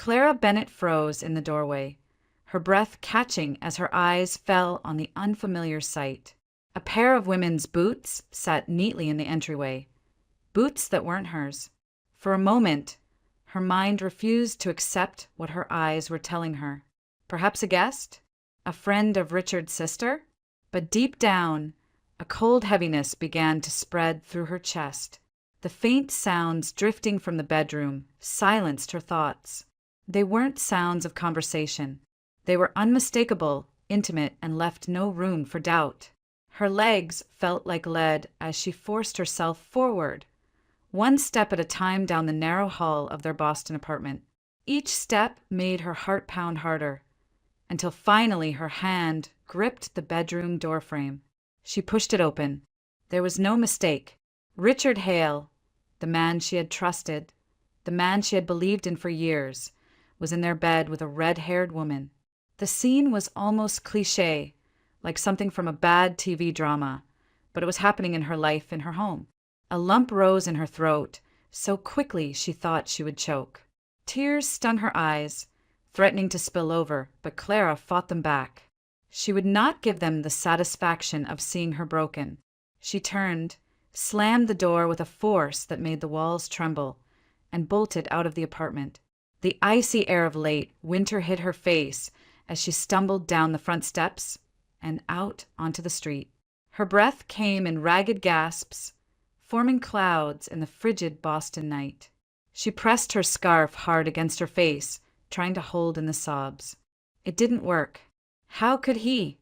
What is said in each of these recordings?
Clara Bennett froze in the doorway, her breath catching as her eyes fell on the unfamiliar sight. A pair of women's boots sat neatly in the entryway, boots that weren't hers. For a moment, her mind refused to accept what her eyes were telling her. Perhaps a guest? A friend of Richard's sister? But deep down, a cold heaviness began to spread through her chest. The faint sounds drifting from the bedroom silenced her thoughts. They weren't sounds of conversation. They were unmistakable, intimate, and left no room for doubt. Her legs felt like lead as she forced herself forward, one step at a time down the narrow hall of their Boston apartment. Each step made her heart pound harder, until finally her hand gripped the bedroom doorframe. She pushed it open. There was no mistake. Richard Hale, the man she had trusted, the man she had believed in for years, was in their bed with a red-haired woman. The scene was almost cliché, like something from a bad TV drama, but it was happening in her life, in her home. A lump rose in her throat, so quickly she thought she would choke. Tears stung her eyes, threatening to spill over, but Clara fought them back. She would not give them the satisfaction of seeing her broken. She turned, slammed the door with a force that made the walls tremble, and bolted out of the apartment. The icy air of late winter hit her face as she stumbled down the front steps and out onto the street. Her breath came in ragged gasps, forming clouds in the frigid Boston night. She pressed her scarf hard against her face, trying to hold in the sobs. It didn't work. How could he?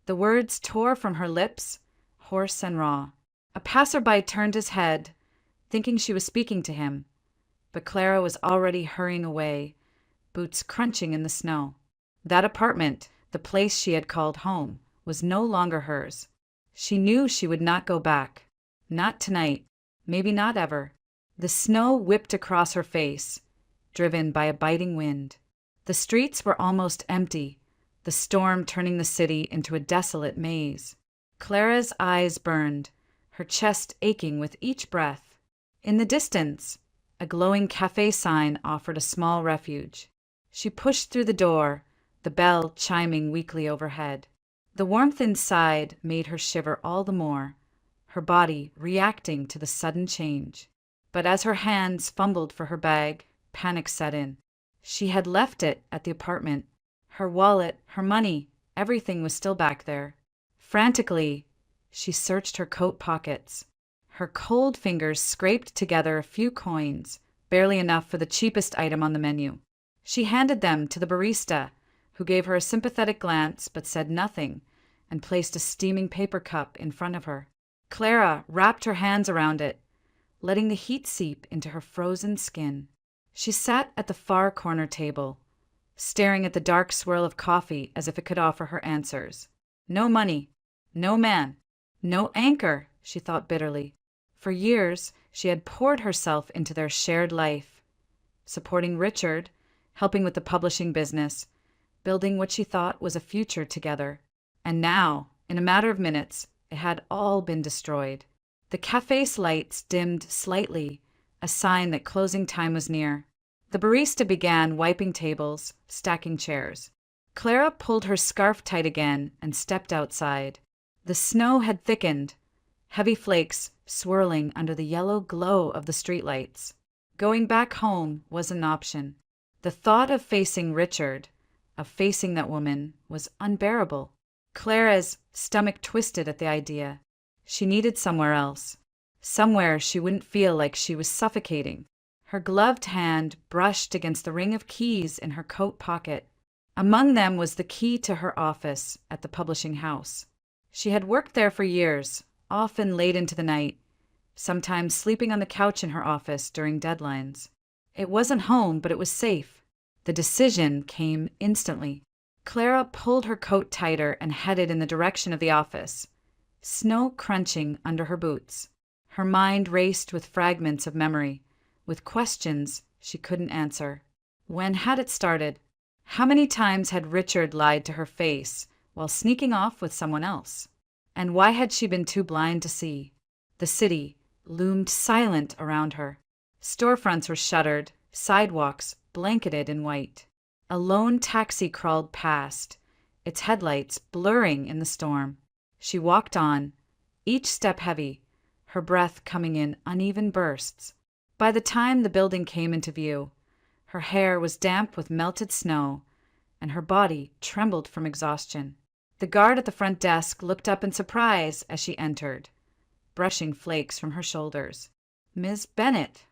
The words tore from her lips, hoarse and raw. A passerby turned his head, thinking she was speaking to him, but Clara was already hurrying away, boots crunching in the snow. That apartment, the place she had called home, was no longer hers. She knew she would not go back. Not tonight, maybe not ever. The snow whipped across her face, driven by a biting wind. The streets were almost empty, the storm turning the city into a desolate maze. Clara's eyes burned, her chest aching with each breath. In the distance, a glowing cafe sign offered a small refuge. She pushed through the door, the bell chiming weakly overhead. The warmth inside made her shiver all the more, her body reacting to the sudden change. But as her hands fumbled for her bag, panic set in. She had left it at the apartment. Her wallet, her money, everything was still back there. Frantically, she searched her coat pockets. Her cold fingers scraped together a few coins, barely enough for the cheapest item on the menu. She handed them to the barista, who gave her a sympathetic glance but said nothing, and placed a steaming paper cup in front of her. Clara wrapped her hands around it, letting the heat seep into her frozen skin. She sat at the far corner table, staring at the dark swirl of coffee as if it could offer her answers. No money, no man, no anchor, she thought bitterly. For years, she had poured herself into their shared life, supporting Richard, helping with the publishing business, building what she thought was a future together. And now, in a matter of minutes, it had all been destroyed. The cafe's lights dimmed slightly, a sign that closing time was near. The barista began wiping tables, stacking chairs. Clara pulled her scarf tight again and stepped outside. The snow had thickened, heavy flakes swirling under the yellow glow of the streetlights. Going back home was an option. The thought of facing Richard, of facing that woman, was unbearable. Clara's stomach twisted at the idea. She needed somewhere else, somewhere she wouldn't feel like she was suffocating. Her gloved hand brushed against the ring of keys in her coat pocket. Among them was the key to her office at the publishing house. She had worked there for years, often late into the night, sometimes sleeping on the couch in her office during deadlines. It wasn't home, but it was safe. The decision came instantly. Clara pulled her coat tighter and headed in the direction of the office, snow crunching under her boots. Her mind raced with fragments of memory, with questions she couldn't answer. When had it started? How many times had Richard lied to her face while sneaking off with someone else? And why had she been too blind to see? The city loomed silent around her. Storefronts were shuttered, sidewalks blanketed in white. A lone taxi crawled past, its headlights blurring in the storm. She walked on, each step heavy, her breath coming in uneven bursts. By the time the building came into view, her hair was damp with melted snow, and her body trembled from exhaustion. The guard at the front desk looked up in surprise as she entered, brushing flakes from her shoulders. "Miss Bennet."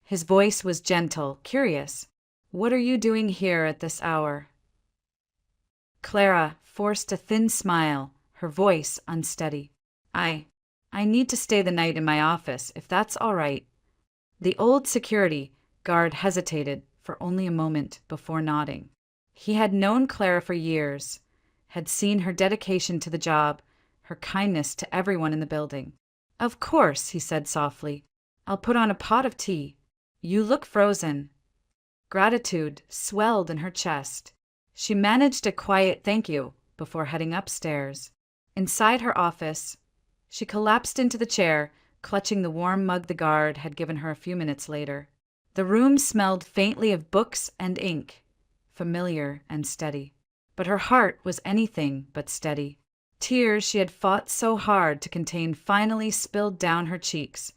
His voice was gentle, curious. "What are you doing here at this hour?" Clara forced a thin smile, her voice unsteady. I need to stay the night in my office, if that's all right." The old security guard hesitated for only a moment before nodding. He had known Clara for years, had seen her dedication to the job, her kindness to everyone in the building. "Of course," he said softly. "I'll put on a pot of tea. You look frozen." Gratitude swelled in her chest. She managed a quiet thank you before heading upstairs. Inside her office, she collapsed into the chair, clutching the warm mug the guard had given her a few minutes later. The room smelled faintly of books and ink, familiar and steady. But her heart was anything but steady. Tears she had fought so hard to contain finally spilled down her cheeks,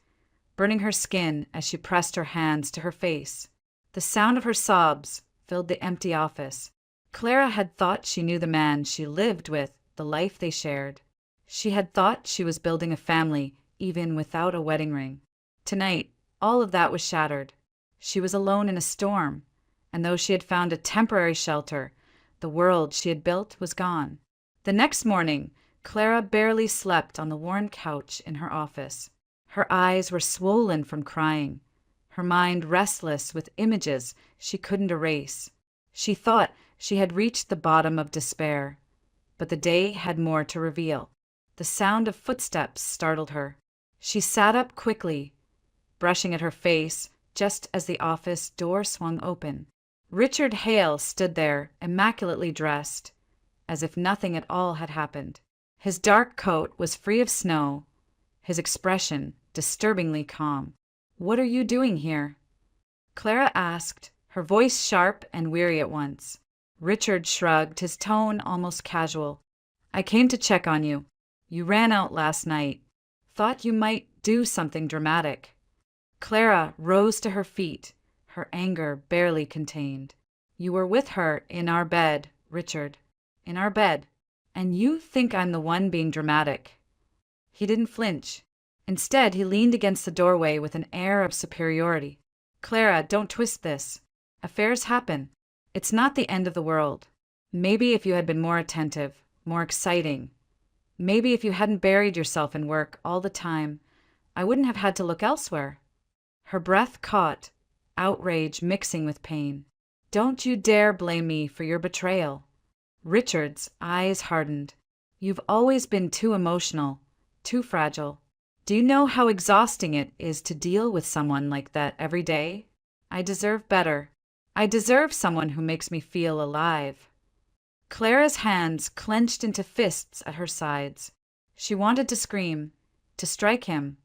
burning her skin as she pressed her hands to her face. The sound of her sobs filled the empty office. Clara had thought she knew the man she lived with, the life they shared. She had thought she was building a family, even without a wedding ring. Tonight, all of that was shattered. She was alone in a storm, and though she had found a temporary shelter, the world she had built was gone. The next morning, Clara barely slept on the worn couch in her office. Her eyes were swollen from crying, her mind restless with images she couldn't erase. She thought she had reached the bottom of despair, but the day had more to reveal. The sound of footsteps startled her. She sat up quickly, brushing at her face just as the office door swung open. Richard Hale stood there, immaculately dressed, as if nothing at all had happened. His dark coat was free of snow, his expression disturbingly calm. "What are you doing here?" Clara asked, her voice sharp and weary at once. Richard shrugged, his tone almost casual. "I came to check on you. You ran out last night. Thought you might do something dramatic." Clara rose to her feet, her anger barely contained. "You were with her in our bed, Richard. In our bed. And you think I'm the one being dramatic." He didn't flinch. Instead, he leaned against the doorway with an air of superiority. "Clara, don't twist this. Affairs happen. It's not the end of the world. Maybe if you had been more attentive, more exciting, maybe if you hadn't buried yourself in work all the time, I wouldn't have had to look elsewhere." Her breath caught, outrage mixing with pain. "Don't you dare blame me for your betrayal." Richard's eyes hardened. "You've always been too emotional, too fragile. Do you know how exhausting it is to deal with someone like that every day? I deserve better. I deserve someone who makes me feel alive." Clara's hands clenched into fists at her sides. She wanted to scream, to strike him,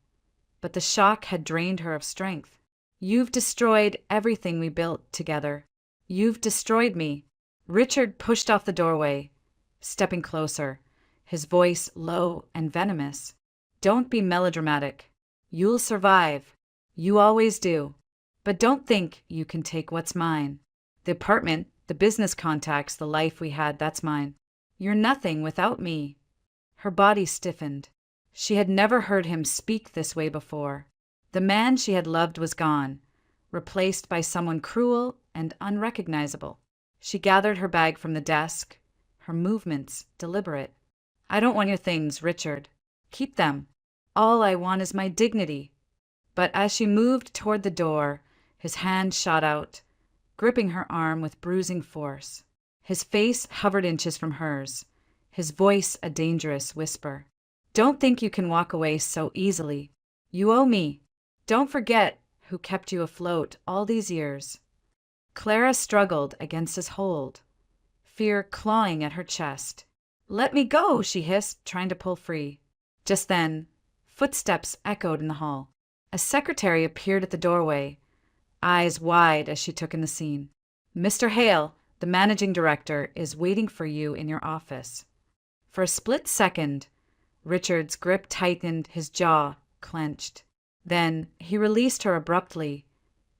but the shock had drained her of strength. "You've destroyed everything we built together. You've destroyed me." Richard pushed off the doorway, stepping closer, his voice low and venomous. "Don't be melodramatic. You'll survive. You always do. But don't think you can take what's mine. The apartment, the business contacts, the life we had, that's mine. You're nothing without me." Her body stiffened. She had never heard him speak this way before. The man she had loved was gone, replaced by someone cruel and unrecognizable. She gathered her bag from the desk, her movements deliberate. "I don't want your things, Richard. Keep them. All I want is my dignity." But as she moved toward the door, his hand shot out, gripping her arm with bruising force. His face hovered inches from hers, his voice a dangerous whisper. "Don't think you can walk away so easily. You owe me. Don't forget who kept you afloat all these years." Clara struggled against his hold, fear clawing at her chest. "Let me go," she hissed, trying to pull free. Just then, footsteps echoed in the hall. A secretary appeared at the doorway, eyes wide as she took in the scene. "Mr. Hale, the managing director, is waiting for you in your office." For a split second, Richard's grip tightened, his jaw clenched. Then he released her abruptly,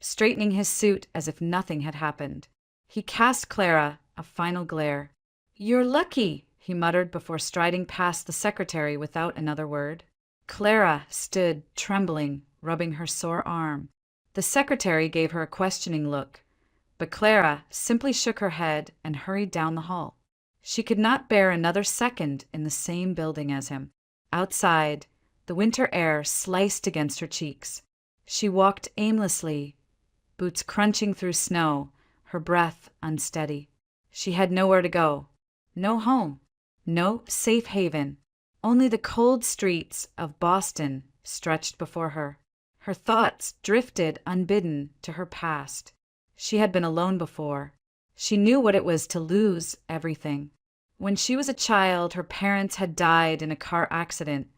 straightening his suit as if nothing had happened. He cast Clara a final glare. "You're lucky," he muttered before striding past the secretary without another word. Clara stood, trembling, rubbing her sore arm. The secretary gave her a questioning look, but Clara simply shook her head and hurried down the hall. She could not bear another second in the same building as him. Outside, the winter air sliced against her cheeks. She walked aimlessly, boots crunching through snow, her breath unsteady. She had nowhere to go, no home, no safe haven. Only the cold streets of Boston stretched before her. Her thoughts drifted unbidden to her past. She had been alone before. She knew what it was to lose everything. When she was a child, her parents had died in a car accident,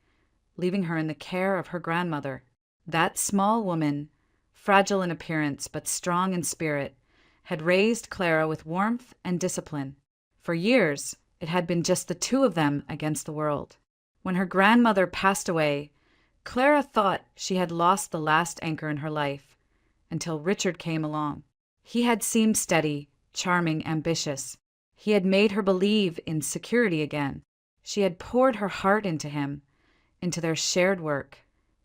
leaving her in the care of her grandmother. That small woman, fragile in appearance but strong in spirit, had raised Clara with warmth and discipline. For years, it had been just the two of them against the world. When her grandmother passed away, Clara thought she had lost the last anchor in her life, until Richard came along. He had seemed steady, charming, ambitious. He had made her believe in security again. She had poured her heart into him, into their shared work,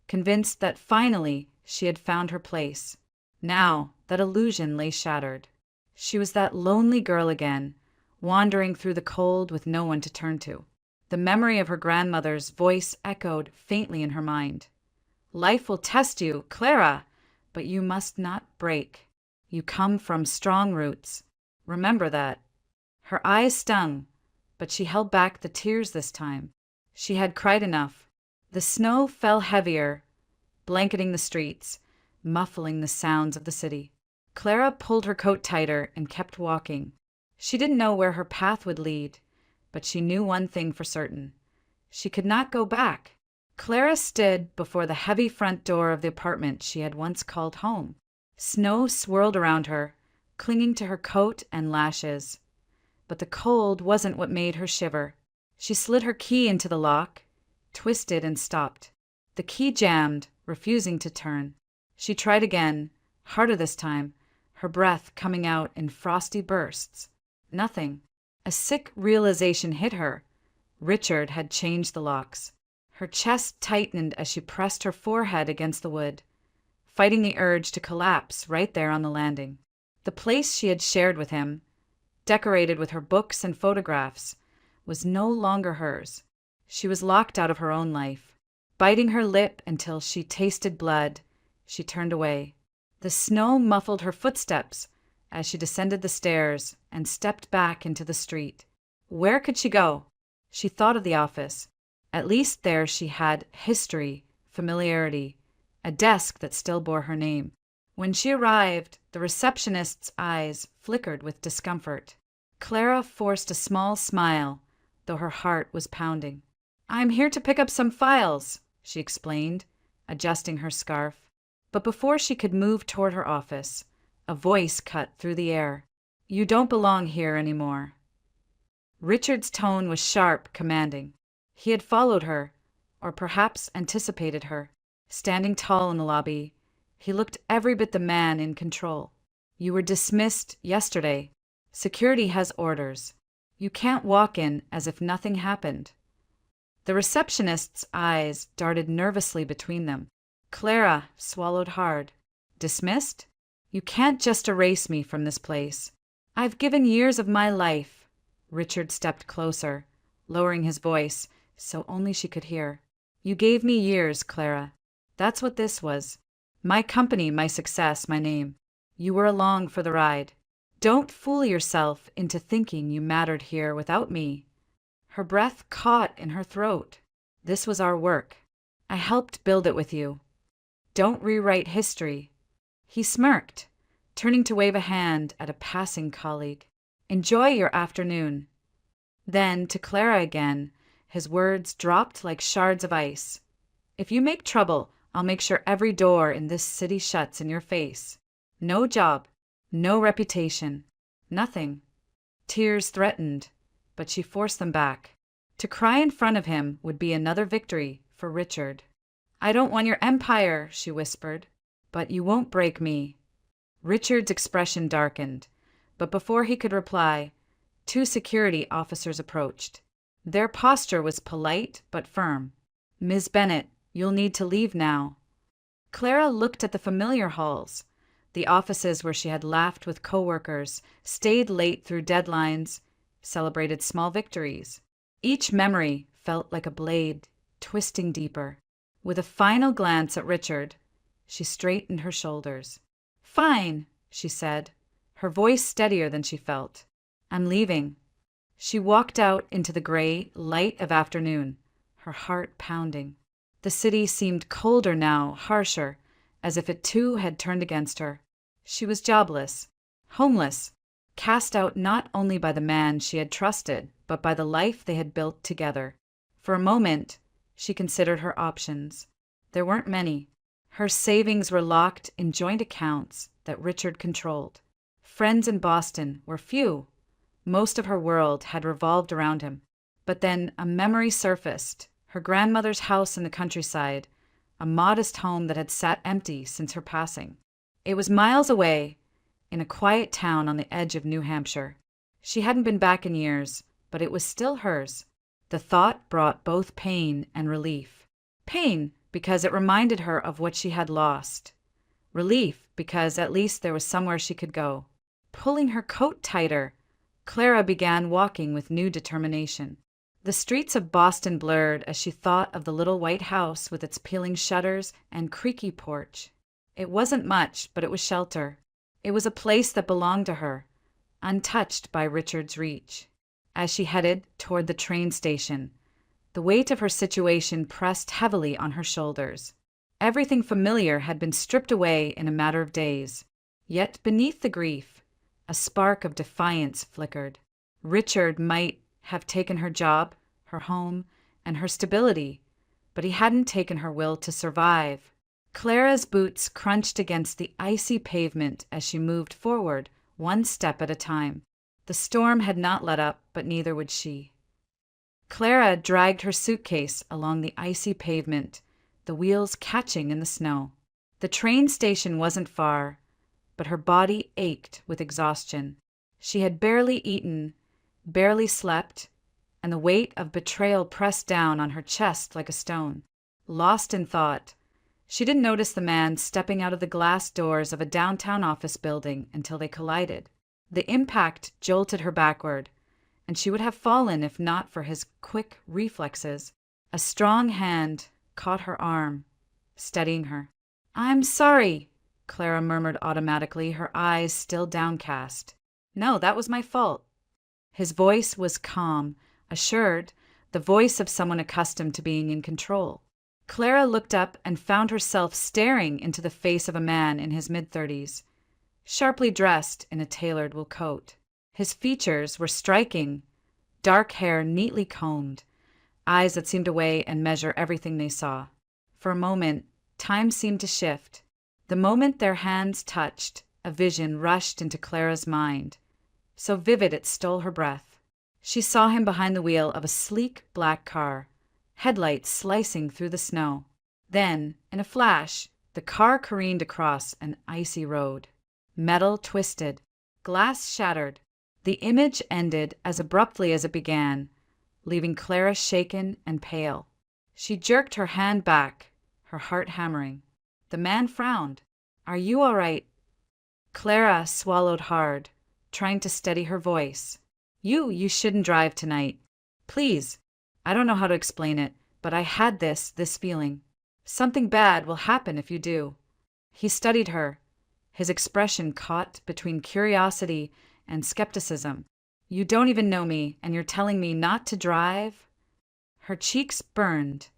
convinced that finally she had found her place. Now that illusion lay shattered. She was that lonely girl again, wandering through the cold with no one to turn to. The memory of her grandmother's voice echoed faintly in her mind. "Life will test you, Clara, but you must not break. You come from strong roots. Remember that." Her eyes stung, but she held back the tears this time. She had cried enough. The snow fell heavier, blanketing the streets, muffling the sounds of the city. Clara pulled her coat tighter and kept walking. She didn't know where her path would lead, but she knew one thing for certain. She could not go back. Clara stood before the heavy front door of the apartment she had once called home. Snow swirled around her, clinging to her coat and lashes. But the cold wasn't what made her shiver. She slid her key into the lock, twisted and stopped. The key jammed, refusing to turn. She tried again, harder this time, her breath coming out in frosty bursts. Nothing. A sick realization hit her. Richard had changed the locks. Her chest tightened as she pressed her forehead against the wood, fighting the urge to collapse right there on the landing. The place she had shared with him, decorated with her books and photographs, was no longer hers. She was locked out of her own life. Biting her lip until she tasted blood, she turned away. The snow muffled her footsteps as she descended the stairs and stepped back into the street. Where could she go? She thought of the office. At least there she had history, familiarity, a desk that still bore her name. When she arrived, the receptionist's eyes flickered with discomfort. Clara forced a small smile, though her heart was pounding. "I'm here to pick up some files," she explained, adjusting her scarf. But before she could move toward her office, a voice cut through the air. "You don't belong here anymore." Richard's tone was sharp, commanding. He had followed her, or perhaps anticipated her. Standing tall in the lobby, he looked every bit the man in control. "You were dismissed yesterday. Security has orders. You can't walk in as if nothing happened." The receptionist's eyes darted nervously between them. Clara swallowed hard. "Dismissed? You can't just erase me from this place. I've given years of my life." Richard stepped closer, lowering his voice so only she could hear. "You gave me years, Clara. That's what this was. My company, my success, my name. You were along for the ride. Don't fool yourself into thinking you mattered here without me." Her breath caught in her throat. "This was our work. I helped build it with you. Don't rewrite history." He smirked, turning to wave a hand at a passing colleague. "Enjoy your afternoon." Then, to Clara again, his words dropped like shards of ice. "If you make trouble, I'll make sure every door in this city shuts in your face." No job, no reputation, nothing. Tears threatened, but she forced them back. To cry in front of him would be another victory for Richard. "I don't want your empire," she whispered, "but you won't break me." Richard's expression darkened, but before he could reply, two security officers approached. Their posture was polite but firm. "Ms. Bennet, you'll need to leave now." Clara looked at the familiar halls, the offices where she had laughed with coworkers, stayed late through deadlines, celebrated small victories. Each memory felt like a blade, twisting deeper. With a final glance at Richard, she straightened her shoulders. "Fine," she said, her voice steadier than she felt. "I'm leaving." She walked out into the gray light of afternoon, her heart pounding. The city seemed colder now, harsher, as if it too had turned against her. She was jobless, homeless, cast out not only by the man she had trusted, but by the life they had built together. For a moment, she considered her options. There weren't many. Her savings were locked in joint accounts that Richard controlled. Friends in Boston were few. Most of her world had revolved around him. But then a memory surfaced, her grandmother's house in the countryside, a modest home that had sat empty since her passing. It was miles away, in a quiet town on the edge of New Hampshire. She hadn't been back in years, but it was still hers. The thought brought both pain and relief. Pain, because it reminded her of what she had lost. Relief, because at least there was somewhere she could go. Pulling her coat tighter, Clara began walking with new determination. The streets of Boston blurred as she thought of the little white house with its peeling shutters and creaky porch. It wasn't much, but it was shelter. It was a place that belonged to her, untouched by Richard's reach. As she headed toward the train station, the weight of her situation pressed heavily on her shoulders. Everything familiar had been stripped away in a matter of days. Yet beneath the grief, a spark of defiance flickered. Richard might have taken her job, her home, and her stability, but he hadn't taken her will to survive. Clara's boots crunched against the icy pavement as she moved forward, one step at a time. The storm had not let up, but neither would she. Clara dragged her suitcase along the icy pavement, the wheels catching in the snow. The train station wasn't far, but her body ached with exhaustion. She had barely eaten, barely slept, and the weight of betrayal pressed down on her chest like a stone. Lost in thought, she didn't notice the man stepping out of the glass doors of a downtown office building until they collided. The impact jolted her backward, and she would have fallen if not for his quick reflexes. A strong hand caught her arm, steadying her. "I'm sorry," Clara murmured automatically, her eyes still downcast. "No, that was my fault." His voice was calm, assured, the voice of someone accustomed to being in control. Clara looked up and found herself staring into the face of a man in his mid-30s, sharply dressed in a tailored wool coat. His features were striking, dark hair neatly combed, eyes that seemed to weigh and measure everything they saw. For a moment, time seemed to shift. The moment their hands touched, a vision rushed into Clara's mind, so vivid it stole her breath. She saw him behind the wheel of a sleek black car, headlights slicing through the snow. Then, in a flash, the car careened across an icy road. Metal twisted, glass shattered. The image ended as abruptly as it began, leaving Clara shaken and pale. She jerked her hand back, her heart hammering. The man frowned. "Are you all right?" Clara swallowed hard, trying to steady her voice. You shouldn't drive tonight. Please. I don't know how to explain it, but I had this feeling. Something bad will happen if you do." He studied her, his expression caught between curiosity and skepticism. "You don't even know me, and you're telling me not to drive?" Her cheeks burned,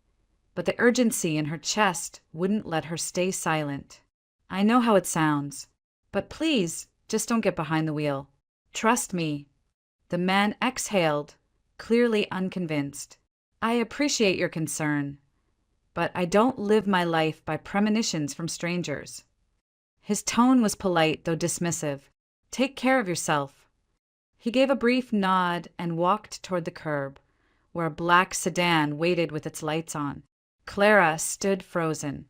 but the urgency in her chest wouldn't let her stay silent. "I know how it sounds, but please, just don't get behind the wheel. Trust me." The man exhaled, clearly unconvinced. "I appreciate your concern, but I don't live my life by premonitions from strangers." His tone was polite, though dismissive. "Take care of yourself." He gave a brief nod and walked toward the curb, where a black sedan waited with its lights on. Clara stood frozen,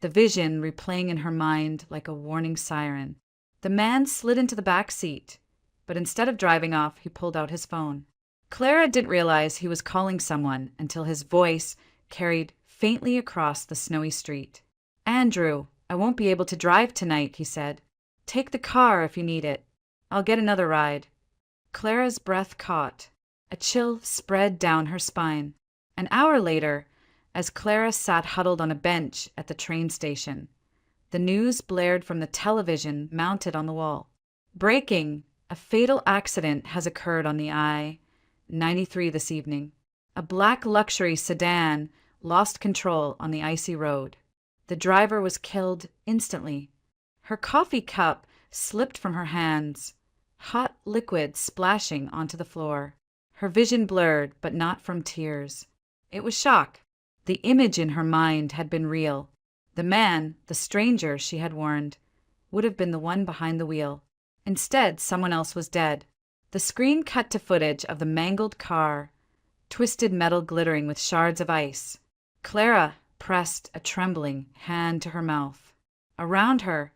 the vision replaying in her mind like a warning siren. The man slid into the back seat, but instead of driving off, he pulled out his phone. Clara didn't realize he was calling someone until his voice carried faintly across the snowy street. "Andrew, I won't be able to drive tonight," he said. "Take the car if you need it. I'll get another ride." Clara's breath caught. A chill spread down her spine. An hour later, as Clara sat huddled on a bench at the train station, the news blared from the television mounted on the wall. "Breaking! A fatal accident has occurred on the I-93 this evening. A black luxury sedan lost control on the icy road. The driver was killed instantly." Her coffee cup slipped from her hands, hot liquid splashing onto the floor. Her vision blurred, but not from tears. It was shock. The image in her mind had been real. The man, the stranger she had warned, would have been the one behind the wheel. Instead, someone else was dead. The screen cut to footage of the mangled car, twisted metal glittering with shards of ice. Clara pressed a trembling hand to her mouth. Around her,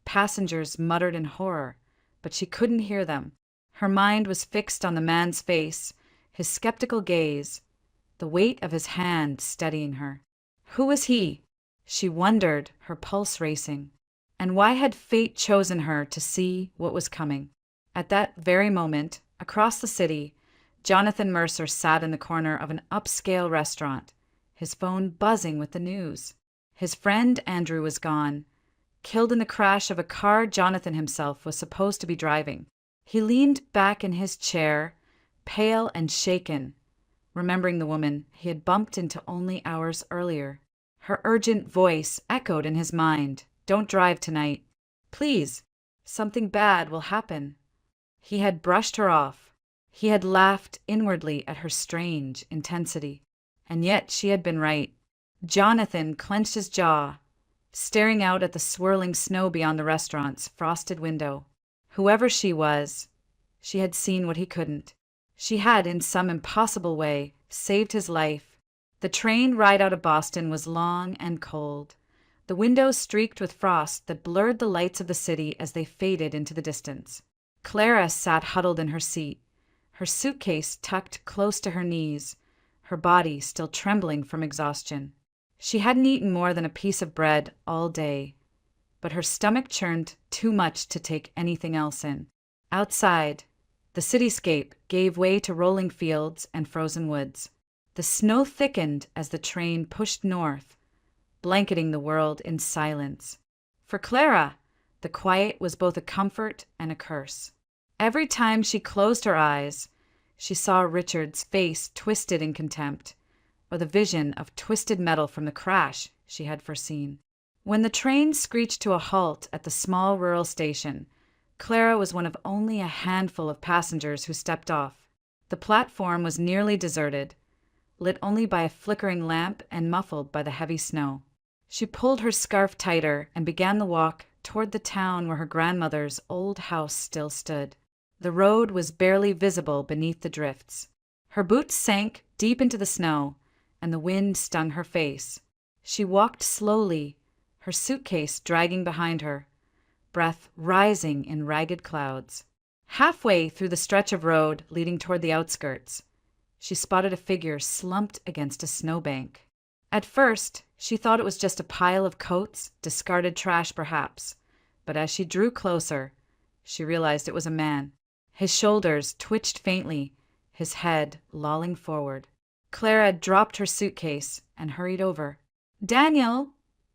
passengers muttered in horror, but she couldn't hear them. Her mind was fixed on the man's face, his skeptical gaze, the weight of his hand steadying her. Who was he? She wondered, her pulse racing. And why had fate chosen her to see what was coming? At that very moment, across the city, Jonathan Mercer sat in the corner of an upscale restaurant, his phone buzzing with the news. His friend Andrew was gone, killed in the crash of a car Jonathan himself was supposed to be driving. He leaned back in his chair, pale and shaken, remembering the woman he had bumped into only hours earlier. Her urgent voice echoed in his mind. "Don't drive tonight. Please. Something bad will happen." He had brushed her off. He had laughed inwardly at her strange intensity. And yet she had been right. Jonathan clenched his jaw, staring out at the swirling snow beyond the restaurant's frosted window. Whoever she was, she had seen what he couldn't. She had, in some impossible way, saved his life. The train ride out of Boston was long and cold, the windows streaked with frost that blurred the lights of the city as they faded into the distance. Clara sat huddled in her seat, her suitcase tucked close to her knees, her body still trembling from exhaustion. She hadn't eaten more than a piece of bread all day, but her stomach churned too much to take anything else in. Outside, the cityscape gave way to rolling fields and frozen woods. The snow thickened as the train pushed north, blanketing the world in silence. For Clara, the quiet was both a comfort and a curse. Every time she closed her eyes, she saw Richard's face twisted in contempt, or the vision of twisted metal from the crash she had foreseen. When the train screeched to a halt at the small rural station, Clara was one of only a handful of passengers who stepped off. The platform was nearly deserted, lit only by a flickering lamp and muffled by the heavy snow. She pulled her scarf tighter and began the walk toward the town where her grandmother's old house still stood. The road was barely visible beneath the drifts. Her boots sank deep into the snow, and the wind stung her face. She walked slowly, her suitcase dragging behind her, breath rising in ragged clouds. Halfway through the stretch of road leading toward the outskirts, she spotted a figure slumped against a snowbank. At first, she thought it was just a pile of coats, discarded trash perhaps, but as she drew closer, she realized it was a man. His shoulders twitched faintly, his head lolling forward. Clara dropped her suitcase and hurried over. "Daniel!"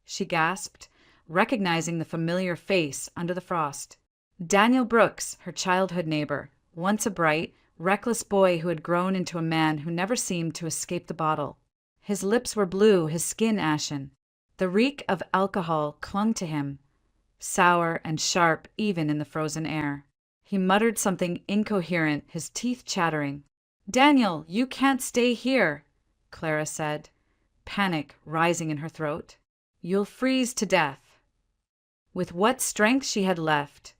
she gasped, recognizing the familiar face under the frost. Daniel Brooks, her childhood neighbor, once a bright, reckless boy who had grown into a man who never seemed to escape the bottle. His lips were blue, his skin ashen. The reek of alcohol clung to him, sour and sharp even in the frozen air. He muttered something incoherent, his teeth chattering. "Daniel, you can't stay here," Clara said, panic rising in her throat. "You'll freeze to death." With what strength she had left,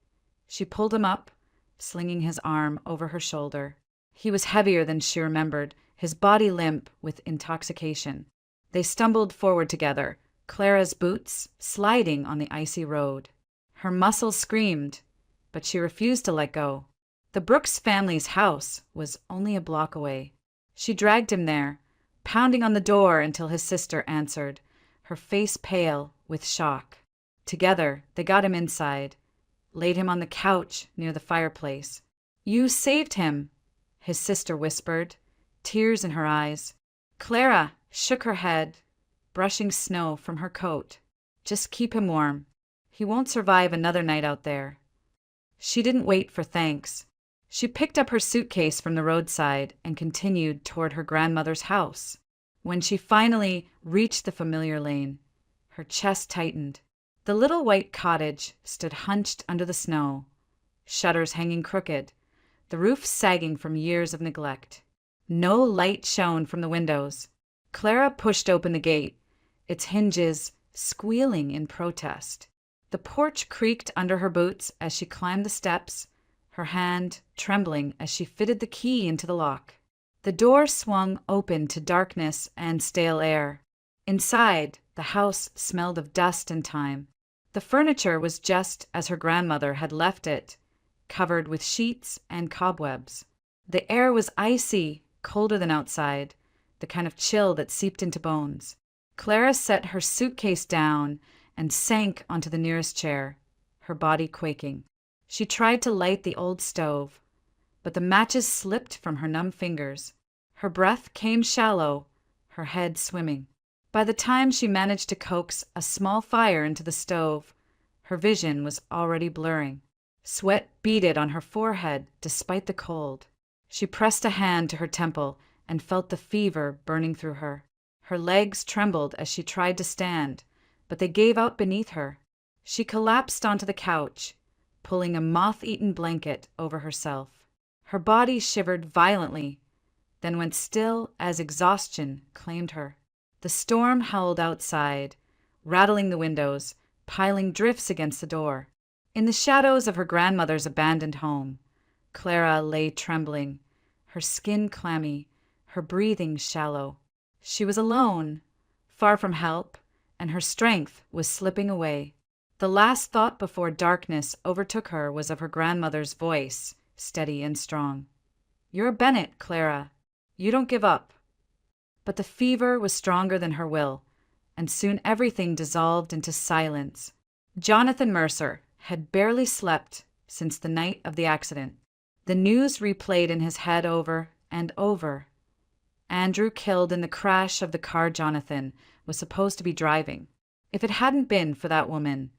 she pulled him up, slinging his arm over her shoulder. He was heavier than she remembered, his body limp with intoxication. They stumbled forward together, Clara's boots sliding on the icy road. Her muscles screamed, but she refused to let go. The Brooks family's house was only a block away. She dragged him there, pounding on the door until his sister answered, her face pale with shock. Together, they got him inside, laid him on the couch near the fireplace. "You saved him," his sister whispered, tears in her eyes. Clara shook her head, brushing snow from her coat. "Just keep him warm. He won't survive another night out there." She didn't wait for thanks. She picked up her suitcase from the roadside and continued toward her grandmother's house. When she finally reached the familiar lane, her chest tightened. The little white cottage stood hunched under the snow, shutters hanging crooked, the roof sagging from years of neglect. No light shone from the windows. Clara pushed open the gate, its hinges squealing in protest. The porch creaked under her boots as she climbed the steps, her hand trembling as she fitted the key into the lock. The door swung open to darkness and stale air. Inside, the house smelled of dust and time. The furniture was just as her grandmother had left it, covered with sheets and cobwebs. The air was icy, colder than outside, the kind of chill that seeped into bones. Clara set her suitcase down and sank onto the nearest chair, her body quaking. She tried to light the old stove, but the matches slipped from her numb fingers. Her breath came shallow, her head swimming. By the time she managed to coax a small fire into the stove, her vision was already blurring. Sweat beaded on her forehead despite the cold. She pressed a hand to her temple and felt the fever burning through her. Her legs trembled as she tried to stand, but they gave out beneath her. She collapsed onto the couch, pulling a moth-eaten blanket over herself. Her body shivered violently, then went still as exhaustion claimed her. The storm howled outside, rattling the windows, piling drifts against the door. In the shadows of her grandmother's abandoned home, Clara lay trembling, her skin clammy, her breathing shallow. She was alone, far from help, and her strength was slipping away. The last thought before darkness overtook her was of her grandmother's voice, steady and strong. "You're a Bennett, Clara. You don't give up." But the fever was stronger than her will, and soon everything dissolved into silence. Jonathan Mercer had barely slept since the night of the accident. The news replayed in his head over and over. Andrew killed in the crash of the car Jonathan was supposed to be driving. If it hadn't been for that woman,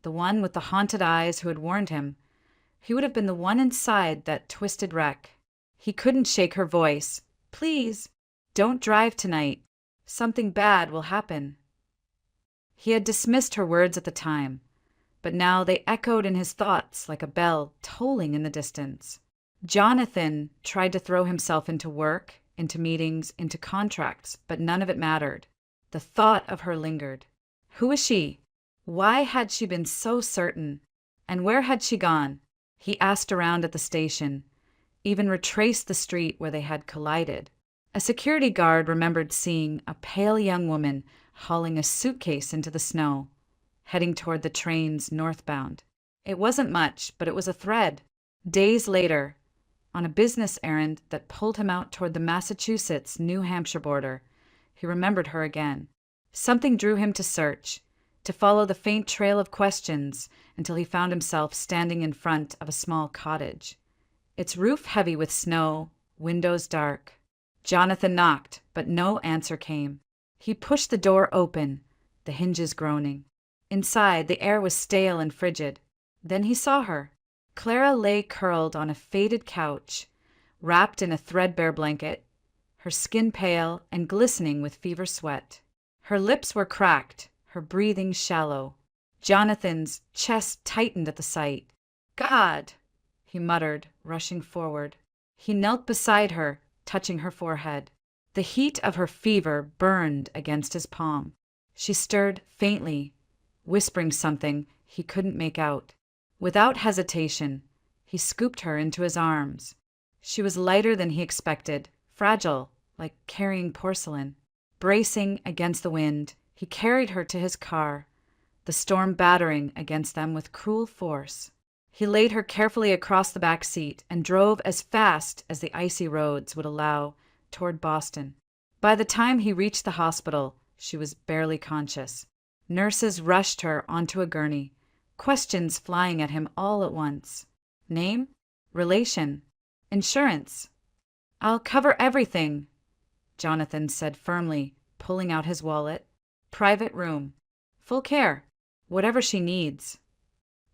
the one with the haunted eyes who had warned him, he would have been the one inside that twisted wreck. He couldn't shake her voice. "Please, don't drive tonight. Something bad will happen." He had dismissed her words at the time, but now they echoed in his thoughts like a bell tolling in the distance. Jonathan tried to throw himself into work, into meetings, into contracts, but none of it mattered. The thought of her lingered. Who was she? Why had she been so certain? And where had she gone? He asked around at the station, even retraced the street where they had collided. A security guard remembered seeing a pale young woman hauling a suitcase into the snow, heading toward the trains northbound. It wasn't much, but it was a thread. Days later, on a business errand that pulled him out toward the Massachusetts-New Hampshire border, he remembered her again. Something drew him to search, to follow the faint trail of questions until he found himself standing in front of a small cottage. Its roof heavy with snow, windows dark. Jonathan knocked, but no answer came. He pushed the door open, the hinges groaning. Inside, the air was stale and frigid. Then he saw her. Clara lay curled on a faded couch, wrapped in a threadbare blanket, her skin pale and glistening with fever sweat. Her lips were cracked, her breathing shallow. Jonathan's chest tightened at the sight. "God!" he muttered, rushing forward. He knelt beside her, touching her forehead. The heat of her fever burned against his palm. She stirred faintly, whispering something he couldn't make out. Without hesitation, he scooped her into his arms. She was lighter than he expected, fragile, like carrying porcelain. Bracing against the wind, he carried her to his car, the storm battering against them with cruel force. He laid her carefully across the back seat and drove as fast as the icy roads would allow toward Boston. By the time he reached the hospital, she was barely conscious. Nurses rushed her onto a gurney, questions flying at him all at once. Name? Relation? Insurance? "I'll cover everything," Jonathan said firmly, pulling out his wallet. "Private room. Full care. Whatever she needs."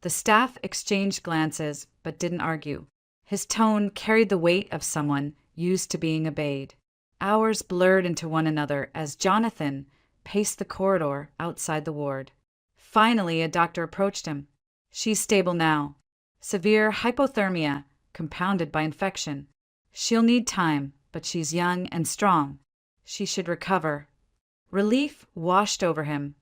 The staff exchanged glances, but didn't argue. His tone carried the weight of someone used to being obeyed. Hours blurred into one another as Jonathan paced the corridor outside the ward. Finally, a doctor approached him. "She's stable now. Severe hypothermia, compounded by infection. She'll need time, but she's young and strong. She should recover." Relief washed over him,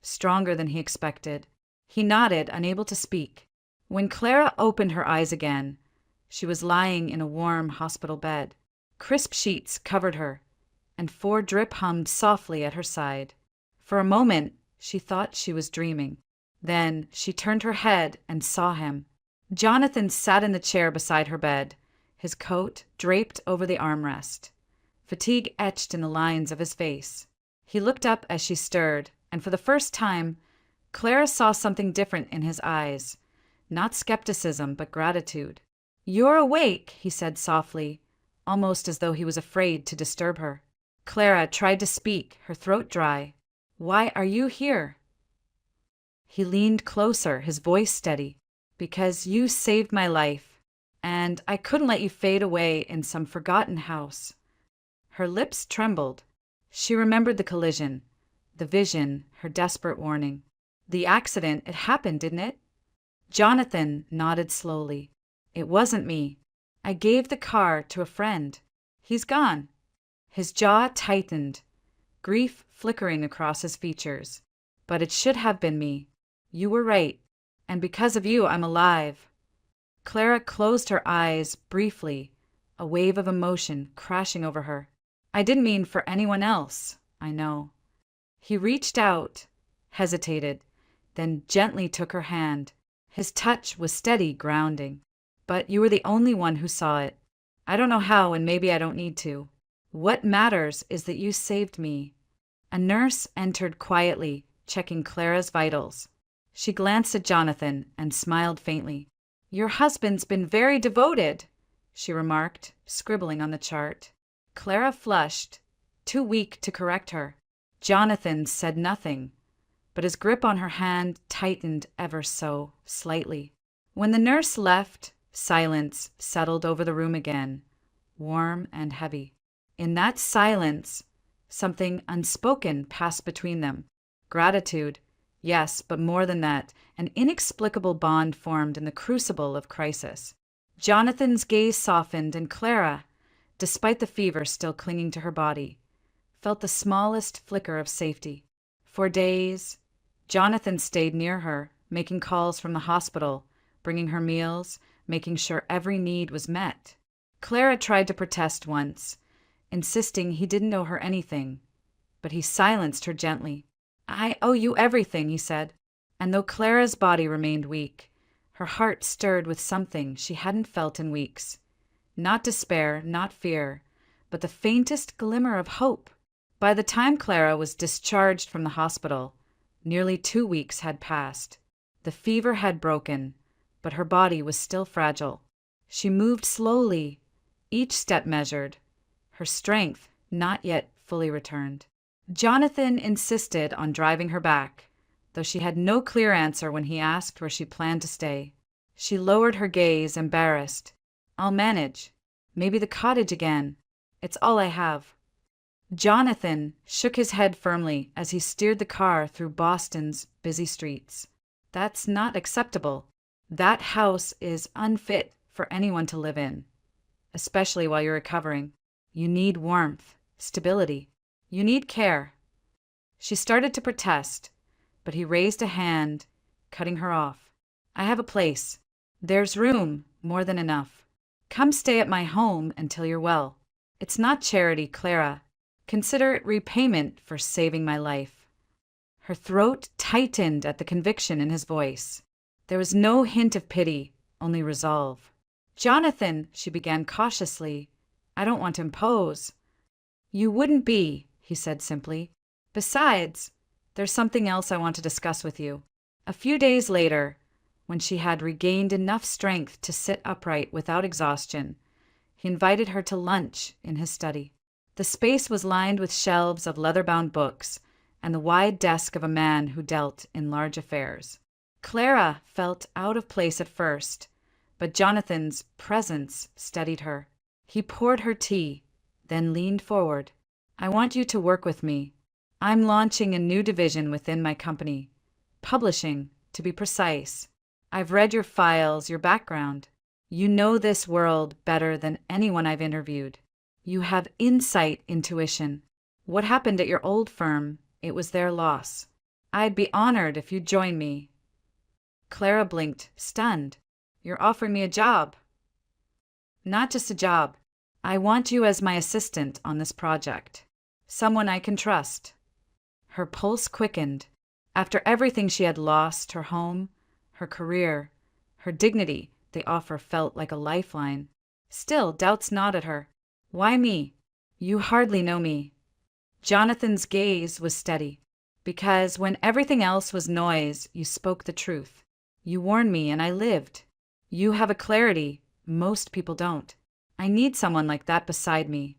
stronger than he expected. He nodded, unable to speak. When Clara opened her eyes again, she was lying in a warm hospital bed. Crisp sheets covered her, and 4 drip hummed softly at her side. For a moment, she thought she was dreaming. Then she turned her head and saw him. Jonathan sat in the chair beside her bed, his coat draped over the armrest, fatigue etched in the lines of his face. He looked up as she stirred, and for the first time, Clara saw something different in his eyes. Not skepticism, but gratitude. "You're awake," he said softly, almost as though he was afraid to disturb her. Clara tried to speak, her throat dry. "Why are you here?" He leaned closer, his voice steady. "Because you saved my life, and I couldn't let you fade away in some forgotten house." Her lips trembled. She remembered the collision, the vision, her desperate warning. "The accident, it happened, didn't it?" Jonathan nodded slowly. "It wasn't me. I gave the car to a friend. He's gone." His jaw tightened, grief flickering across his features. "But it should have been me. You were right. And because of you, I'm alive." Clara closed her eyes briefly, a wave of emotion crashing over her. "I didn't mean for anyone else, I know." He reached out, hesitated, then gently took her hand. His touch was steady, grounding. "But you were the only one who saw it. I don't know how, and maybe I don't need to. What matters is that you saved me." A nurse entered quietly, checking Clara's vitals. She glanced at Jonathan and smiled faintly. "Your husband's been very devoted," she remarked, scribbling on the chart. Clara flushed, too weak to correct her. Jonathan said nothing, but his grip on her hand tightened ever so slightly. When the nurse left, silence settled over the room again, warm and heavy. In that silence, something unspoken passed between them. Gratitude, yes, but more than that, an inexplicable bond formed in the crucible of crisis. Jonathan's gaze softened, and Clara, despite the fever still clinging to her body, felt the smallest flicker of safety. For days, Jonathan stayed near her, making calls from the hospital, bringing her meals, making sure every need was met. Clara tried to protest once, insisting he didn't owe her anything, but he silenced her gently. "I owe you everything," he said. And though Clara's body remained weak, her heart stirred with something she hadn't felt in weeks. Not despair, not fear, but the faintest glimmer of hope. By the time Clara was discharged from the hospital, nearly 2 weeks had passed. The fever had broken, but her body was still fragile. She moved slowly, each step measured, her strength not yet fully returned. Jonathan insisted on driving her back, though she had no clear answer when he asked where she planned to stay. She lowered her gaze, embarrassed. "I'll manage. Maybe the cottage again. It's all I have." Jonathan shook his head firmly as he steered the car through Boston's busy streets. "That's not acceptable. That house is unfit for anyone to live in, especially while you're recovering. You need warmth, stability. You need care." She started to protest, but he raised a hand, cutting her off. "I have a place. There's room, more than enough. Come stay at my home until you're well. It's not charity, Clara. Consider it repayment for saving my life." Her throat tightened at the conviction in his voice. There was no hint of pity, only resolve. "Jonathan," she began cautiously, "I don't want to impose." "You wouldn't be," he said simply. "Besides, there's something else I want to discuss with you." A few days later, when she had regained enough strength to sit upright without exhaustion, he invited her to lunch in his study. The space was lined with shelves of leather-bound books and the wide desk of a man who dealt in large affairs. Clara felt out of place at first, but Jonathan's presence steadied her. He poured her tea, then leaned forward. "I want you to work with me. I'm launching a new division within my company. Publishing, to be precise. I've read your files, your background. You know this world better than anyone I've interviewed. You have insight, intuition. What happened at your old firm, it was their loss. I'd be honored if you'd join me." Clara blinked, stunned. "You're offering me a job?" "Not just a job. I want you as my assistant on this project. Someone I can trust." Her pulse quickened. After everything she had lost, her home, her career, her dignity, the offer felt like a lifeline. Still, doubts gnawed at her. "Why me? You hardly know me." Jonathan's gaze was steady. "Because when everything else was noise, you spoke the truth. You warned me and I lived. You have a clarity most people don't. I need someone like that beside me."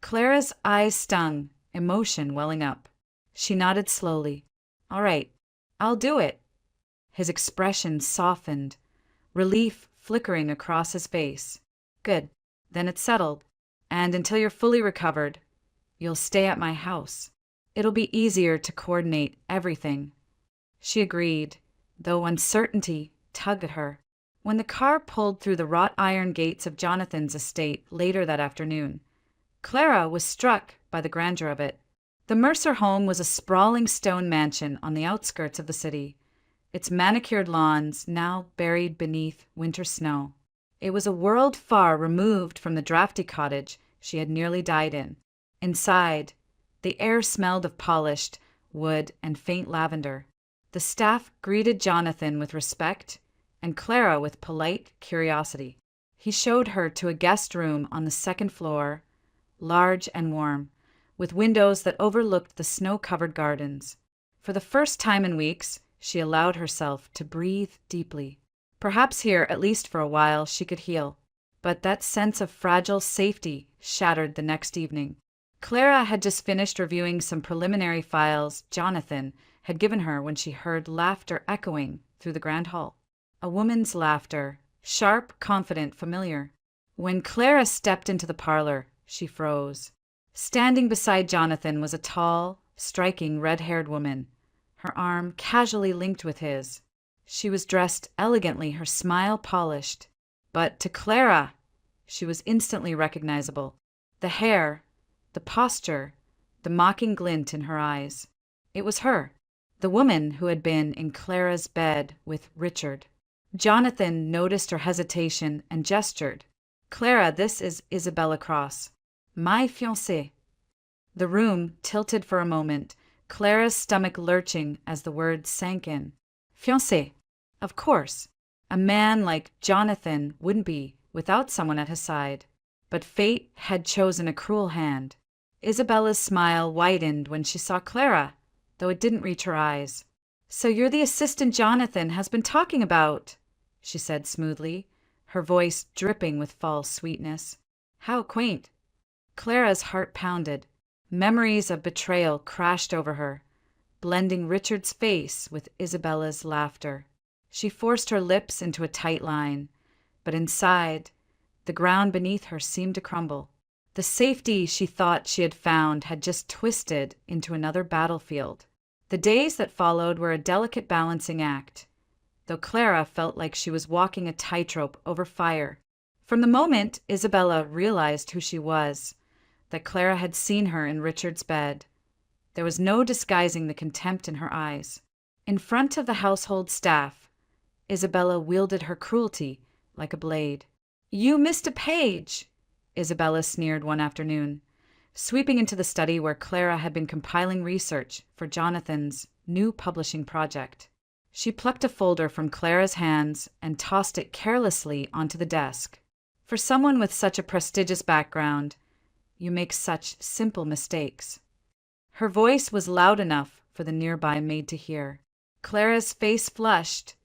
Clara's eyes stung, emotion welling up. She nodded slowly. "All right, I'll do it." His expression softened, relief flickering across his face. "Good, then it's settled. And until you're fully recovered, you'll stay at my house. It'll be easier to coordinate everything." She agreed, though uncertainty tugged at her. When the car pulled through the wrought iron gates of Jonathan's estate later that afternoon, Clara was struck by the grandeur of it. The Mercer home was a sprawling stone mansion on the outskirts of the city, its manicured lawns now buried beneath winter snow. It was a world far removed from the drafty cottage she had nearly died in. Inside, the air smelled of polished wood and faint lavender. The staff greeted Jonathan with respect and Clara with polite curiosity. He showed her to a guest room on the second floor, large and warm, with windows that overlooked the snow-covered gardens. For the first time in weeks, she allowed herself to breathe deeply. Perhaps here, at least for a while, she could heal. But that sense of fragile safety shattered the next evening. Clara had just finished reviewing some preliminary files Jonathan had given her when she heard laughter echoing through the grand hall. A woman's laughter, sharp, confident, familiar. When Clara stepped into the parlor, she froze. Standing beside Jonathan was a tall, striking, red-haired woman, her arm casually linked with his. She was dressed elegantly, her smile polished. But to Clara, she was instantly recognizable. The hair, the posture, the mocking glint in her eyes. It was her, the woman who had been in Clara's bed with Richard. Jonathan noticed her hesitation and gestured. "Clara, this is Isabella Cross, my fiancée." The room tilted for a moment, Clara's stomach lurching as the words sank in. Fiancé. Of course. A man like Jonathan wouldn't be without someone at his side. But fate had chosen a cruel hand. Isabella's smile widened when she saw Clara, though it didn't reach her eyes. "So you're the assistant Jonathan has been talking about," she said smoothly, her voice dripping with false sweetness. "How quaint." Clara's heart pounded. Memories of betrayal crashed over her, blending Richard's face with Isabella's laughter. She forced her lips into a tight line, but inside, the ground beneath her seemed to crumble. The safety she thought she had found had just twisted into another battlefield. The days that followed were a delicate balancing act, though Clara felt like she was walking a tightrope over fire. From the moment Isabella realized who she was, that Clara had seen her in Richard's bed, there was no disguising the contempt in her eyes. In front of the household staff, Isabella wielded her cruelty like a blade. "You missed a page," Isabella sneered one afternoon, sweeping into the study where Clara had been compiling research for Jonathan's new publishing project. She plucked a folder from Clara's hands and tossed it carelessly onto the desk. For someone with such a prestigious background, you make such simple mistakes. Her voice was loud enough for the nearby maid to hear. Clara's face flushed,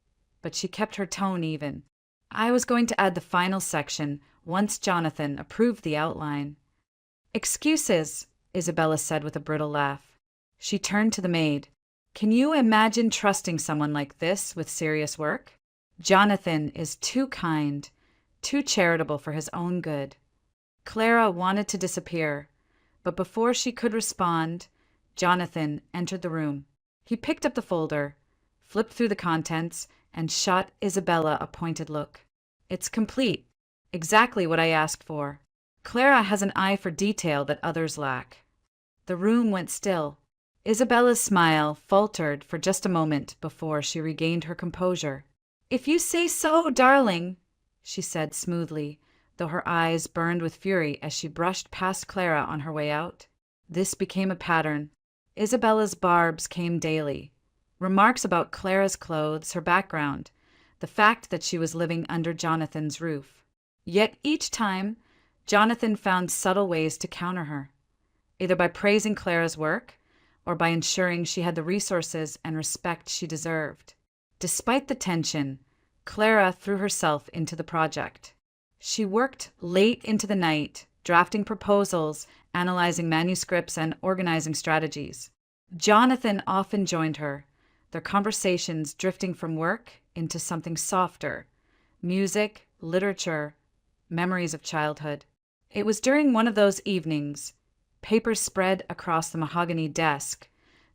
but she kept her tone even. "I was going to add the final section once Jonathan approved the outline." "Excuses," Isabella said with a brittle laugh. She turned to the maid. "Can you imagine trusting someone like this with serious work? Jonathan is too kind, too charitable for his own good." Clara wanted to disappear, but before she could respond, Jonathan entered the room. He picked up the folder, flipped through the contents, and shot Isabella a pointed look. "It's complete. Exactly what I asked for. Clara has an eye for detail that others lack." The room went still. Isabella's smile faltered for just a moment before she regained her composure. "If you say so, darling," she said smoothly, though her eyes burned with fury as she brushed past Clara on her way out. This became a pattern. Isabella's barbs came daily. Remarks about Clara's clothes, her background, the fact that she was living under Jonathan's roof. Yet each time, Jonathan found subtle ways to counter her, either by praising Clara's work or by ensuring she had the resources and respect she deserved. Despite the tension, Clara threw herself into the project. She worked late into the night, drafting proposals, analyzing manuscripts, and organizing strategies. Jonathan often joined her, their conversations drifting from work into something softer: music, literature, memories of childhood. It was during one of those evenings, papers spread across the mahogany desk,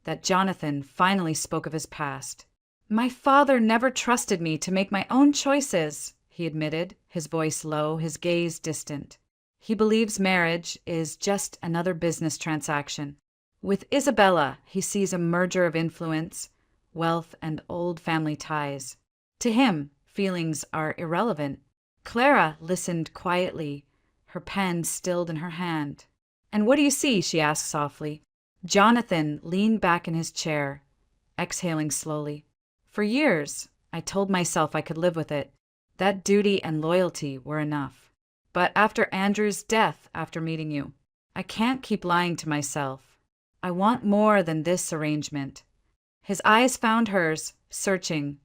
that Jonathan finally spoke of his past. "My father never trusted me to make my own choices," he admitted, his voice low, his gaze distant. "He believes marriage is just another business transaction. With Isabella, he sees a merger of influence, wealth, and old family ties. To him, feelings are irrelevant." Clara listened quietly, her pen stilled in her hand. "And what do you see?" she asked softly. Jonathan leaned back in his chair, exhaling slowly. "For years, I told myself I could live with it, that duty and loyalty were enough. But after Andrew's death, after meeting you, I can't keep lying to myself. I want more than this arrangement." His eyes found hers, searching,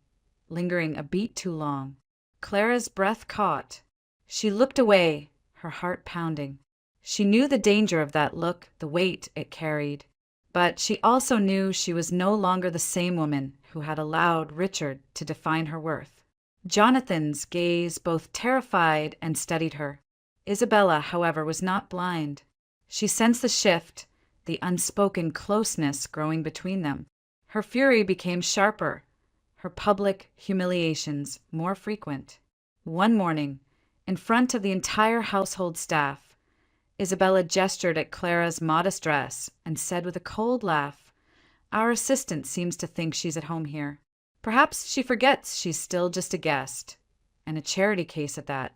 lingering a beat too long. Clara's breath caught. She looked away, her heart pounding. She knew the danger of that look, the weight it carried. But she also knew she was no longer the same woman who had allowed Richard to define her worth. Jonathan's gaze both terrified and steadied her. Isabella, however, was not blind. She sensed the shift, the unspoken closeness growing between them. Her fury became sharper, her public humiliations more frequent. One morning, in front of the entire household staff, Isabella gestured at Clara's modest dress and said with a cold laugh, "Our assistant seems to think she's at home here. Perhaps she forgets she's still just a guest, and a charity case at that."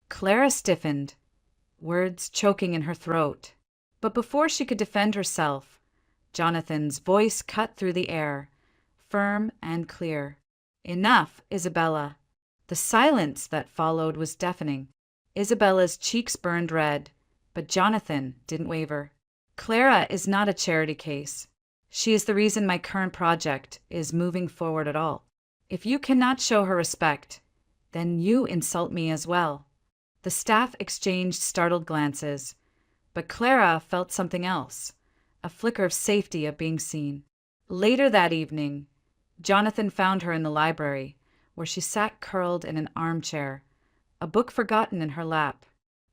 Clara stiffened, words choking in her throat. But before she could defend herself, Jonathan's voice cut through the air, firm and clear. "Enough, Isabella." The silence that followed was deafening. Isabella's cheeks burned red, but Jonathan didn't waver. "Clara is not a charity case. She is the reason my current project is moving forward at all. If you cannot show her respect, then you insult me as well." The staff exchanged startled glances, but Clara felt something else, a flicker of safety of being seen. Later that evening, Jonathan found her in the library, where she sat curled in an armchair, a book forgotten in her lap.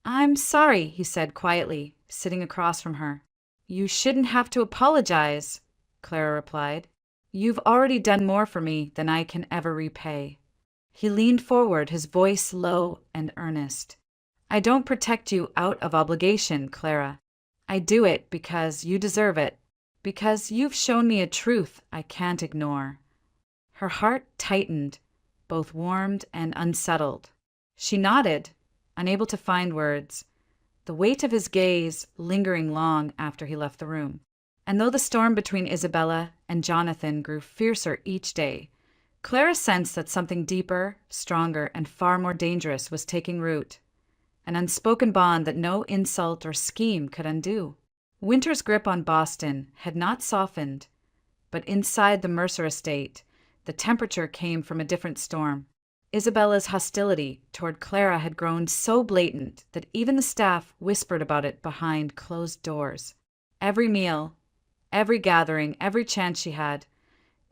"I'm sorry," he said quietly, sitting across from her. "You shouldn't have to apologize," Clara replied. "You've already done more for me than I can ever repay." He leaned forward, his voice low and earnest. "I don't protect you out of obligation, Clara. I do it because you deserve it, because you've shown me a truth I can't ignore. Her heart tightened, both warmed and unsettled. She nodded, unable to find words, the weight of his gaze lingering long after he left the room. And though the storm between Isabella and Jonathan grew fiercer each day, Clara sensed that something deeper, stronger, and far more dangerous was taking root, an unspoken bond that no insult or scheme could undo. Winter's grip on Boston had not softened, but inside the Mercer estate, the temperature came from a different storm. Isabella's hostility toward Clara had grown so blatant that even the staff whispered about it behind closed doors. Every meal, every gathering, every chance she had,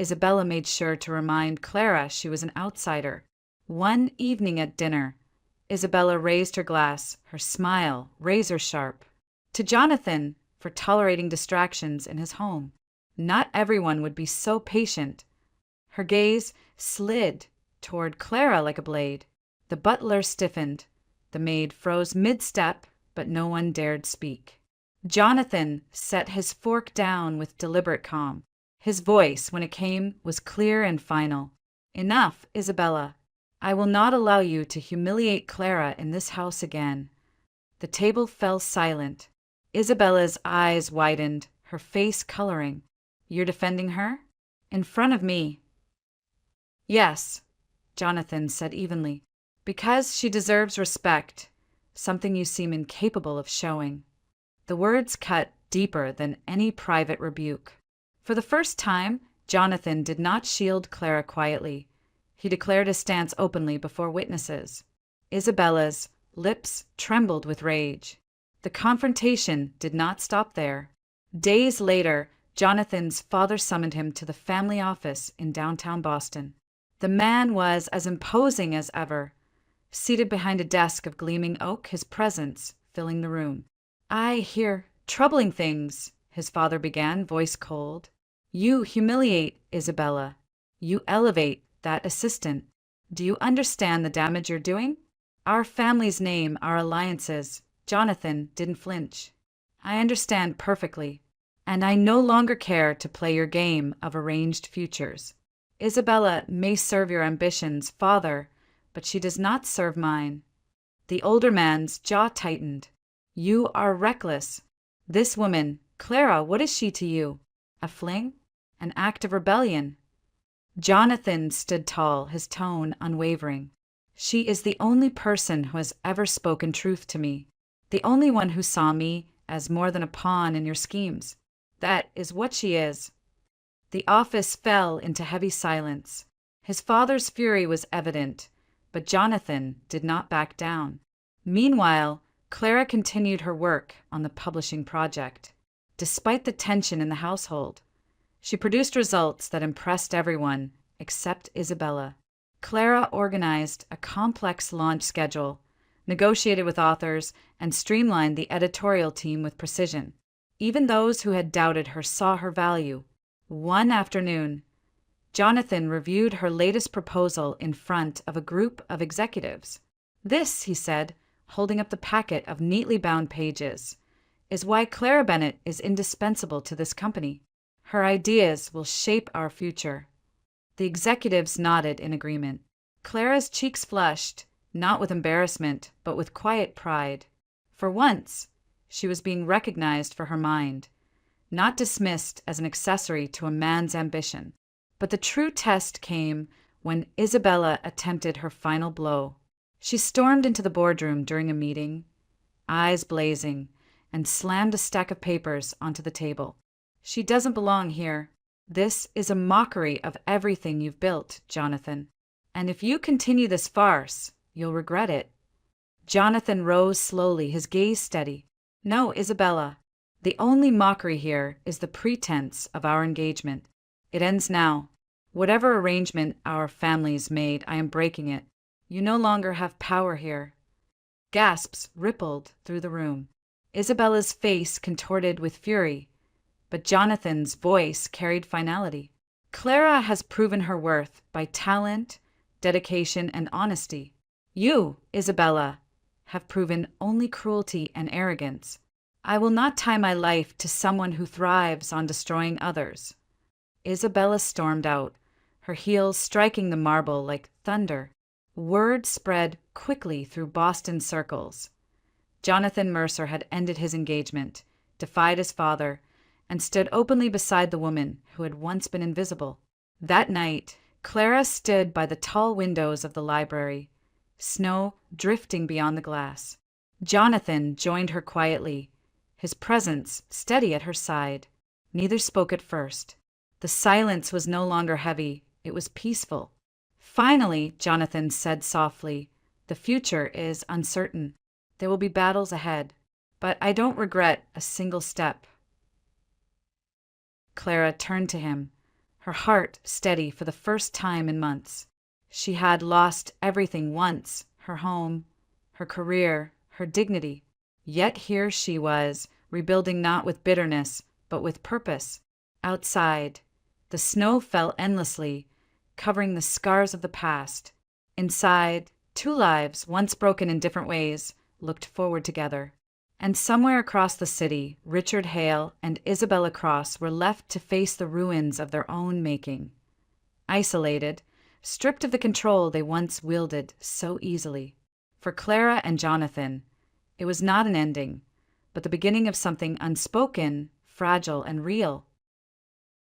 Isabella made sure to remind Clara she was an outsider. One evening at dinner, Isabella raised her glass, her smile razor-sharp, to Jonathan for tolerating distractions in his home. Not everyone would be so patient. Her gaze slid toward Clara like a blade. The butler stiffened. The maid froze mid-step, but no one dared speak. Jonathan set his fork down with deliberate calm. His voice, when it came, was clear and final. "Enough, Isabella. I will not allow you to humiliate Clara in this house again." The table fell silent. Isabella's eyes widened, her face coloring. "You're defending her? In front of me?" "Yes," Jonathan said evenly, "because she deserves respect, something you seem incapable of showing." The words cut deeper than any private rebuke. For the first time, Jonathan did not shield Clara quietly. He declared his stance openly before witnesses. Isabella's lips trembled with rage. The confrontation did not stop there. Days later, Jonathan's father summoned him to the family office in downtown Boston. The man was as imposing as ever, seated behind a desk of gleaming oak, his presence filling the room. "I hear troubling things," his father began, voice cold. "You humiliate Isabella. You elevate that assistant. Do you understand the damage you're doing? Our family's name, our alliances." Jonathan didn't flinch. "I understand perfectly, and I no longer care to play your game of arranged futures. Isabella may serve your ambitions, father, but she does not serve mine." The older man's jaw tightened. "You are reckless. This woman, Clara, what is she to you? A fling? An act of rebellion?" Jonathan stood tall, his tone unwavering. "She is the only person who has ever spoken truth to me, the only one who saw me as more than a pawn in your schemes. That is what she is." The office fell into heavy silence. His father's fury was evident, but Jonathan did not back down. Meanwhile, Clara continued her work on the publishing project. Despite the tension in the household, she produced results that impressed everyone except Isabella. Clara organized a complex launch schedule, negotiated with authors, and streamlined the editorial team with precision. Even those who had doubted her saw her value. One afternoon, Jonathan reviewed her latest proposal in front of a group of executives. "This," he said, holding up the packet of neatly bound pages, "is why Clara Bennett is indispensable to this company. Her ideas will shape our future." The executives nodded in agreement. Clara's cheeks flushed, not with embarrassment, but with quiet pride. For once, she was being recognized for her mind, not dismissed as an accessory to a man's ambition. But the true test came when Isabella attempted her final blow. She stormed into the boardroom during a meeting, eyes blazing, and slammed a stack of papers onto the table. "She doesn't belong here. This is a mockery of everything you've built, Jonathan. And if you continue this farce, you'll regret it." Jonathan rose slowly, his gaze steady. "No, Isabella. The only mockery here is the pretense of our engagement. It ends now. Whatever arrangement our families made, I am breaking it. You no longer have power here." Gasps rippled through the room. Isabella's face contorted with fury, but Jonathan's voice carried finality. "Clara has proven her worth by talent, dedication, and honesty. You, Isabella, have proven only cruelty and arrogance. I will not tie my life to someone who thrives on destroying others." Isabella stormed out, her heels striking the marble like thunder. Word spread quickly through Boston circles. Jonathan Mercer had ended his engagement, defied his father, and stood openly beside the woman who had once been invisible. That night, Clara stood by the tall windows of the library, snow drifting beyond the glass. Jonathan joined her quietly, his presence steady at her side. Neither spoke at first. The silence was no longer heavy, it was peaceful. Finally, Jonathan said softly, "The future is uncertain. There will be battles ahead, but I don't regret a single step." Clara turned to him, her heart steady for the first time in months. She had lost everything once, her home, her career, her dignity. Yet here she was, rebuilding not with bitterness, but with purpose. Outside, the snow fell endlessly, covering the scars of the past. Inside, two lives, once broken in different ways, looked forward together. And somewhere across the city, Richard Hale and Isabella Cross were left to face the ruins of their own making. Isolated, stripped of the control they once wielded so easily. For Clara and Jonathan, it was not an ending, but the beginning of something unspoken, fragile, and real.